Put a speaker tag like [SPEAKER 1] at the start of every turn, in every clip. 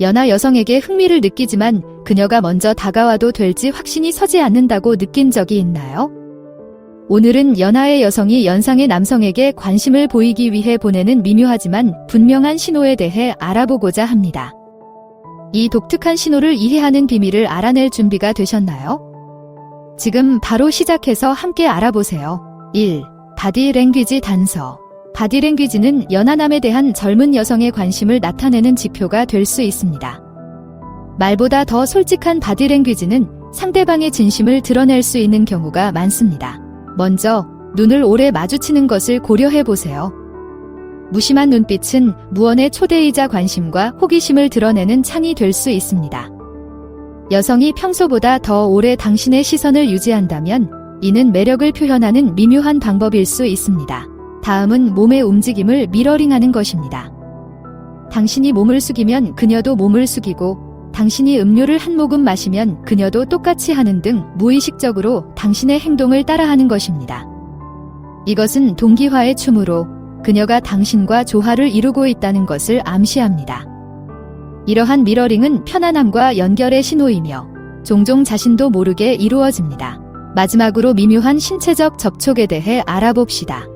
[SPEAKER 1] 연하 여성에게 흥미를 느끼지만 그녀가 먼저 다가와도 될지 확신이 서지 않는다고 느낀 적이 있나요? 오늘은 연하의 여성이 연상의 남성에게 관심을 보이기 위해 보내는 미묘하지만 분명한 신호에 대해 알아보고자 합니다. 이 독특한 신호를 이해하는 비밀을 알아낼 준비가 되셨나요? 지금 바로 시작해서 함께 알아보세요. 1. 바디랭귀지 단서. 바디랭귀지는 연하남에 대한 젊은 여성의 관심을 나타내는 지표가 될 수 있습니다. 말보다 더 솔직한 바디랭귀지는 상대방의 진심을 드러낼 수 있는 경우가 많습니다. 먼저 눈을 오래 마주치는 것을 고려해보세요. 무심한 눈빛은 무언의 초대이자 관심과 호기심을 드러내는 창이 될 수 있습니다. 여성이 평소보다 더 오래 당신의 시선을 유지한다면 이는 매력을 표현하는 미묘한 방법일 수 있습니다. 다음은 몸의 움직임을 미러링하는 것입니다. 당신이 몸을 숙이면 그녀도 몸을 숙이고 당신이 음료를 한 모금 마시면 그녀도 똑같이 하는 등 무의식적으로 당신의 행동을 따라하는 것입니다. 이것은 동기화의 춤으로 그녀가 당신과 조화를 이루고 있다는 것을 암시합니다. 이러한 미러링은 편안함과 연결의 신호이며 종종 자신도 모르게 이루어집니다. 마지막으로 미묘한 신체적 접촉에 대해 알아봅시다.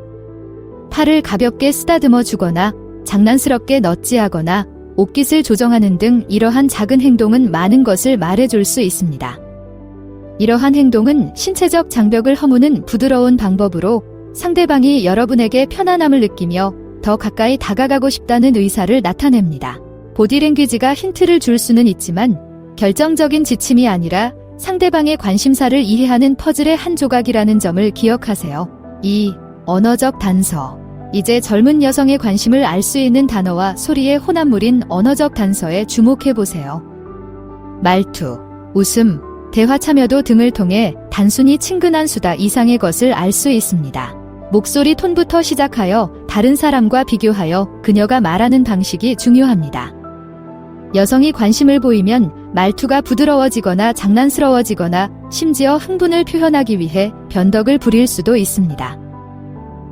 [SPEAKER 1] 팔을 가볍게 쓰다듬어 주거나 장난스럽게 넛지하거나 옷깃을 조정하는 등 이러한 작은 행동은 많은 것을 말해줄 수 있습니다. 이러한 행동은 신체적 장벽을 허무는 부드러운 방법으로 상대방이 여러분에게 편안함을 느끼며 더 가까이 다가가고 싶다는 의사를 나타냅니다. 보디랭귀지가 힌트를 줄 수는 있지만 결정적인 지침이 아니라 상대방의 관심사를 이해하는 퍼즐의 한 조각이라는 점을 기억하세요. 2. 언어적 단서. 이제 젊은 여성의 관심을 알 수 있는 단어와 소리의 혼합물인 언어적 단서에 주목해보세요. 말투, 웃음, 대화 참여도 등을 통해 단순히 친근한 수다 이상의 것을 알 수 있습니다. 목소리 톤부터 시작하여 다른 사람과 비교하여 그녀가 말하는 방식이 중요합니다. 여성이 관심을 보이면 말투가 부드러워지거나 장난스러워지거나 심지어 흥분을 표현하기 위해 변덕을 부릴 수도 있습니다.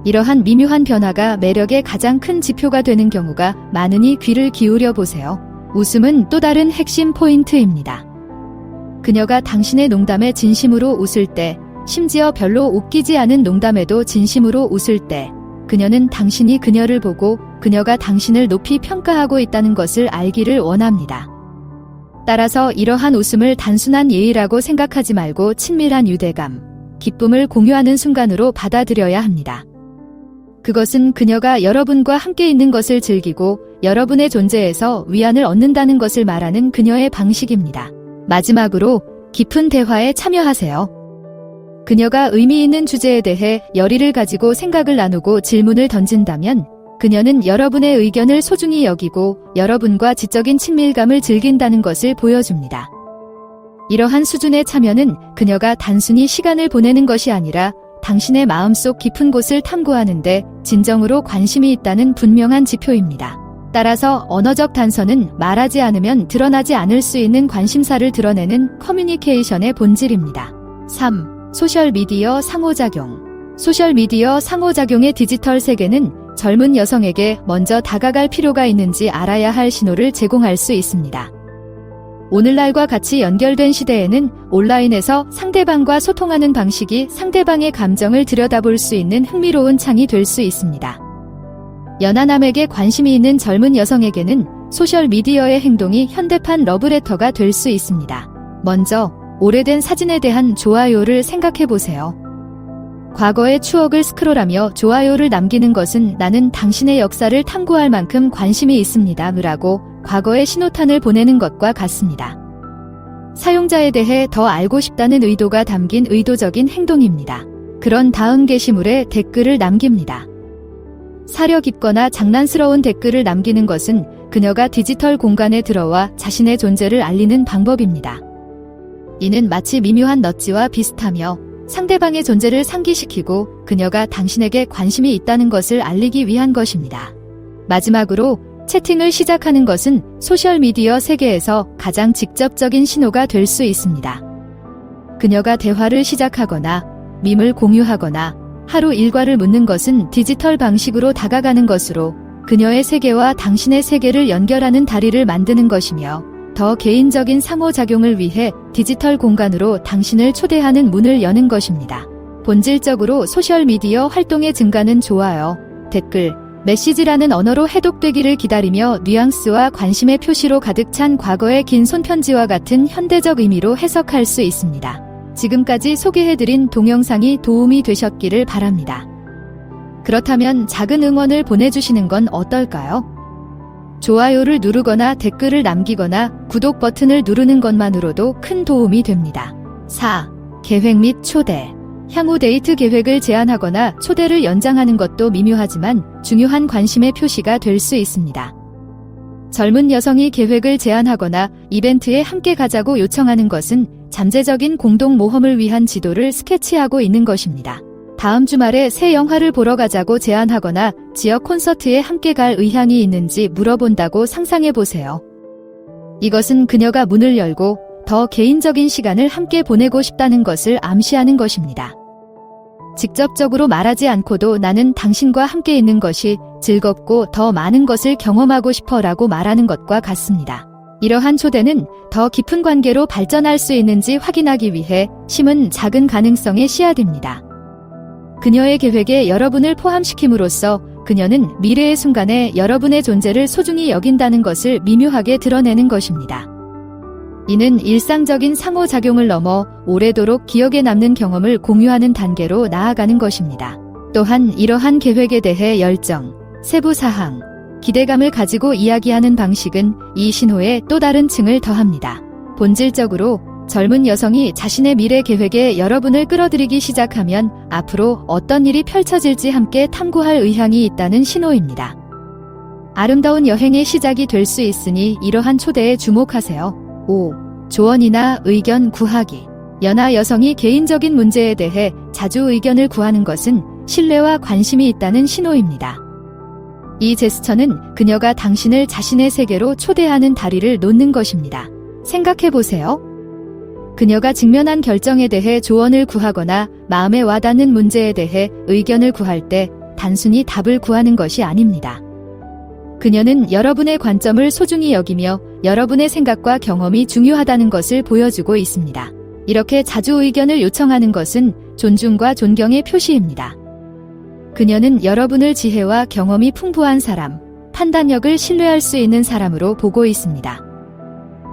[SPEAKER 1] 이러한 미묘한 변화가 매력의 가장 큰 지표가 되는 경우가 많으니 귀를 기울여 보세요. 웃음은 또 다른 핵심 포인트입니다. 그녀가 당신의 농담에 진심으로 웃을 때, 심지어 별로 웃기지 않은 농담에도 진심으로 웃을 때, 그녀는 당신이 그녀를 보고 그녀가 당신을 높이 평가하고 있다는 것을 알기를 원합니다. 따라서 이러한 웃음을 단순한 예의라고 생각하지 말고 친밀한 유대감, 기쁨을 공유하는 순간으로 받아들여야 합니다. 그것은 그녀가 여러분과 함께 있는 것을 즐기고 여러분의 존재에서 위안을 얻는다는 것을 말하는 그녀의 방식입니다. 마지막으로 깊은 대화에 참여하세요. 그녀가 의미 있는 주제에 대해 열의를 가지고 생각을 나누고 질문을 던진다면 그녀는 여러분의 의견을 소중히 여기고 여러분과 지적인 친밀감을 즐긴다는 것을 보여줍니다. 이러한 수준의 참여는 그녀가 단순히 시간을 보내는 것이 아니라 당신의 마음속 깊은 곳을 탐구하는데 진정으로 관심이 있다는 분명한 지표입니다. 따라서 언어적 단서는 말하지 않으면 드러나지 않을 수 있는 관심사를 드러내는 커뮤니케이션의 본질입니다. 3. 소셜미디어 상호작용. 소셜미디어 상호작용의 디지털 세계는 젊은 여성에게 먼저 다가갈 필요가 있는지 알아야 할 신호를 제공할 수 있습니다. 오늘날과 같이 연결된 시대에는 온라인에서 상대방과 소통하는 방식이 상대방의 감정을 들여다볼 수 있는 흥미로운 창이 될 수 있습니다. 연하남에게 관심이 있는 젊은 여성에게는 소셜미디어의 행동이 현대판 러브레터가 될 수 있습니다. 먼저 오래된 사진에 대한 좋아요를 생각해보세요. 과거의 추억을 스크롤하며 좋아요를 남기는 것은 나는 당신의 역사를 탐구할 만큼 관심이 있습니다. 라고 과거의 신호탄을 보내는 것과 같습니다. 사용자에 대해 더 알고 싶다는 의도가 담긴 의도적인 행동입니다. 그런 다음 게시물에 댓글을 남깁니다. 사려 깊거나 장난스러운 댓글을 남기는 것은 그녀가 디지털 공간에 들어와 자신의 존재를 알리는 방법입니다. 이는 마치 미묘한 넛지와 비슷하며 상대방의 존재를 상기시키고 그녀가 당신에게 관심이 있다는 것을 알리기 위한 것입니다. 마지막으로 채팅을 시작하는 것은 소셜미디어 세계에서 가장 직접적인 신호가 될 수 있습니다. 그녀가 대화를 시작하거나 밈을 공유하거나 하루 일과를 묻는 것은 디지털 방식으로 다가가는 것으로 그녀의 세계와 당신의 세계를 연결하는 다리를 만드는 것이며 더 개인적인 상호작용을 위해 디지털 공간으로 당신을 초대하는 문을 여는 것입니다. 본질적으로 소셜미디어 활동의 증가는 좋아요, 댓글, 메시지라는 언어로 해독되기를 기다리며 뉘앙스와 관심의 표시로 가득 찬 과거의 긴 손편지와 같은 현대적 의미로 해석할 수 있습니다. 지금까지 소개해드린 동영상이 도움이 되셨기를 바랍니다. 그렇다면 작은 응원을 보내주시는 건 어떨까요? 좋아요를 누르거나 댓글을 남기거나 구독 버튼을 누르는 것만으로도 큰 도움이 됩니다. 4. 계획 및 초대. 향후 데이트 계획을 제안하거나 초대를 연장하는 것도 미묘하지만 중요한 관심의 표시가 될 수 있습니다. 젊은 여성이 계획을 제안하거나 이벤트에 함께 가자고 요청하는 것은 잠재적인 공동 모험을 위한 지도를 스케치하고 있는 것입니다. 다음 주말에 새 영화를 보러 가자고 제안하거나 지역 콘서트에 함께 갈 의향이 있는지 물어본다고 상상해보세요. 이것은 그녀가 문을 열고 더 개인적인 시간을 함께 보내고 싶다는 것을 암시하는 것입니다. 직접적으로 말하지 않고도 나는 당신과 함께 있는 것이 즐겁고 더 많은 것을 경험하고 싶어 라고 말하는 것과 같습니다. 이러한 초대는 더 깊은 관계로 발전할 수 있는지 확인하기 위해 심은 작은 가능성의 씨앗입니다. 그녀의 계획에 여러분을 포함시킴으로써 그녀는 미래의 순간에 여러분의 존재를 소중히 여긴다는 것을 미묘하게 드러내는 것입니다. 이는 일상적인 상호작용을 넘어 오래도록 기억에 남는 경험을 공유하는 단계로 나아가는 것입니다. 또한 이러한 계획에 대해 열정, 세부사항, 기대감을 가지고 이야기하는 방식은 이 신호에 또 다른 층을 더합니다. 본질적으로 젊은 여성이 자신의 미래 계획에 여러분을 끌어들이기 시작하면 앞으로 어떤 일이 펼쳐질지 함께 탐구할 의향이 있다는 신호입니다. 아름다운 여행의 시작이 될 수 있으니 이러한 초대에 주목하세요. 5. 조언이나 의견 구하기. 연하 여성이 개인적인 문제에 대해 자주 의견을 구하는 것은 신뢰와 관심이 있다는 신호입니다. 이 제스처는 그녀가 당신을 자신의 세계로 초대하는 다리를 놓는 것입니다. 생각해보세요. 그녀가 직면한 결정에 대해 조언을 구하거나 마음에 와닿는 문제에 대해 의견을 구할 때 단순히 답을 구하는 것이 아닙니다. 그녀는 여러분의 관점을 소중히 여기며 여러분의 생각과 경험이 중요하다는 것을 보여주고 있습니다. 이렇게 자주 의견을 요청하는 것은 존중과 존경의 표시입니다. 그녀는 여러분을 지혜와 경험이 풍부한 사람, 판단력을 신뢰할 수 있는 사람으로 보고 있습니다.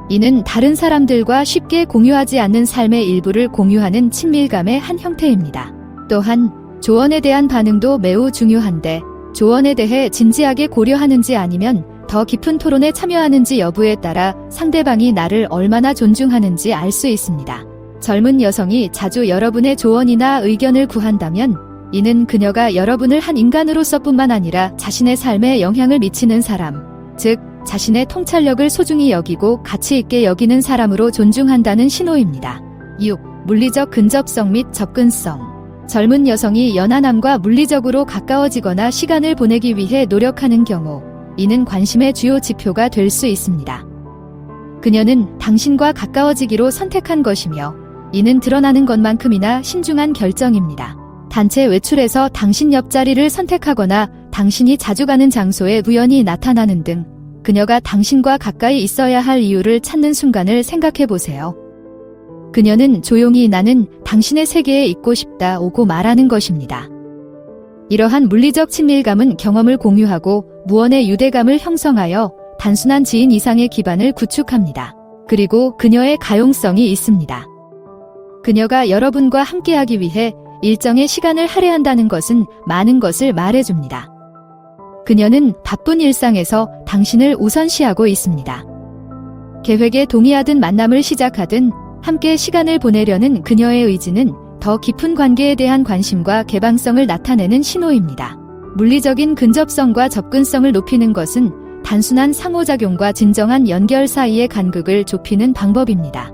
[SPEAKER 1] 이는 다른 사람들과 쉽게 공유하지 않는 삶의 일부를 공유하는 친밀감의 한 형태입니다. 또한 조언에 대한 반응도 매우 중요한데 조언에 대해 진지하게 고려하는지 아니면 더 깊은 토론에 참여하는지 여부에 따라 상대방이 나를 얼마나 존중하는지 알 수 있습니다. 젊은 여성이 자주 여러분의 조언이나 의견을 구한다면 이는 그녀가 여러분을 한 인간으로서뿐만 아니라 자신의 삶에 영향을 미치는 사람, 즉 자신의 통찰력을 소중히 여기고 가치 있게 여기는 사람으로 존중한다는 신호입니다. 6. 물리적 근접성 및 접근성. 젊은 여성이 연하남과 물리적으로 가까워지거나 시간을 보내기 위해 노력하는 경우 이는 관심의 주요 지표가 될 수 있습니다. 그녀는 당신과 가까워지기로 선택한 것이며 이는 드러나는 것만큼이나 신중한 결정입니다. 단체 외출에서 당신 옆자리를 선택하거나 당신이 자주 가는 장소에 우연히 나타나는 등 그녀가 당신과 가까이 있어야 할 이유를 찾는 순간을 생각해 보세요. 그녀는 조용히 나는 당신의 세계에 있고 싶다 오고 말하는 것입니다. 이러한 물리적 친밀감은 경험을 공유하고 무언의 유대감을 형성하여 단순한 지인 이상의 기반을 구축합니다. 그리고 그녀의 가용성이 있습니다. 그녀가 여러분과 함께하기 위해 일정의 시간을 할애한다는 것은 많은 것을 말해줍니다. 그녀는 바쁜 일상에서 당신을 우선시하고 있습니다. 계획에 동의하든 만남을 시작하든 함께 시간을 보내려는 그녀의 의지는 더 깊은 관계에 대한 관심과 개방성을 나타내는 신호입니다. 물리적인 근접성과 접근성을 높이는 것은 단순한 상호작용과 진정한 연결 사이의 간극을 좁히는 방법입니다.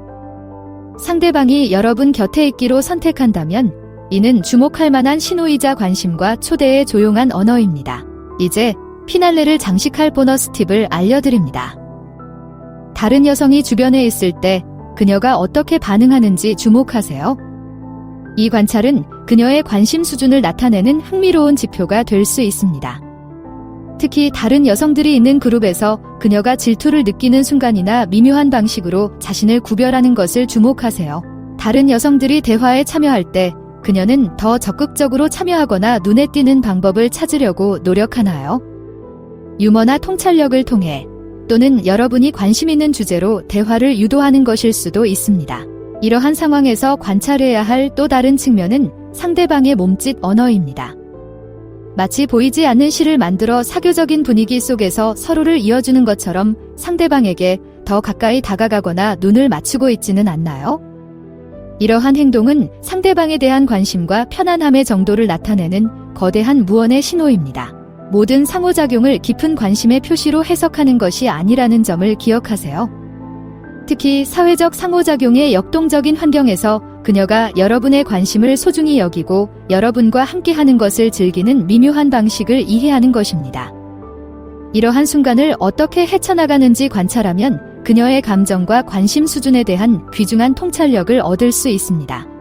[SPEAKER 1] 상대방이 여러분 곁에 있기로 선택한다면 이는 주목할 만한 신호이자 관심과 초대의 조용한 언어입니다. 이제 피날레를 장식할 보너스 팁을 알려드립니다. 다른 여성이 주변에 있을 때 그녀가 어떻게 반응하는지 주목하세요. 이 관찰은 그녀의 관심 수준을 나타내는 흥미로운 지표가 될 수 있습니다. 특히 다른 여성들이 있는 그룹에서 그녀가 질투를 느끼는 순간이나 미묘한 방식으로 자신을 구별하는 것을 주목하세요. 다른 여성들이 대화에 참여할 때 그녀는 더 적극적으로 참여하거나 눈에 띄는 방법을 찾으려고 노력하나요? 유머나 통찰력을 통해 또는 여러분이 관심 있는 주제로 대화를 유도하는 것일 수도 있습니다. 이러한 상황에서 관찰해야 할 또 다른 측면은 상대방의 몸짓 언어입니다. 마치 보이지 않는 시를 만들어 사교적인 분위기 속에서 서로를 이어주는 것처럼 상대방에게 더 가까이 다가가거나 눈을 맞추고 있지는 않나요? 이러한 행동은 상대방에 대한 관심과 편안함의 정도를 나타내는 거대한 무언의 신호입니다. 모든 상호작용을 깊은 관심의 표시로 해석하는 것이 아니라는 점을 기억하세요. 특히 사회적 상호작용의 역동적인 환경에서 그녀가 여러분의 관심을 소중히 여기고 여러분과 함께하는 것을 즐기는 미묘한 방식을 이해하는 것입니다. 이러한 순간을 어떻게 헤쳐나가는지 관찰하면 그녀의 감정과 관심 수준에 대한 귀중한 통찰력을 얻을 수 있습니다.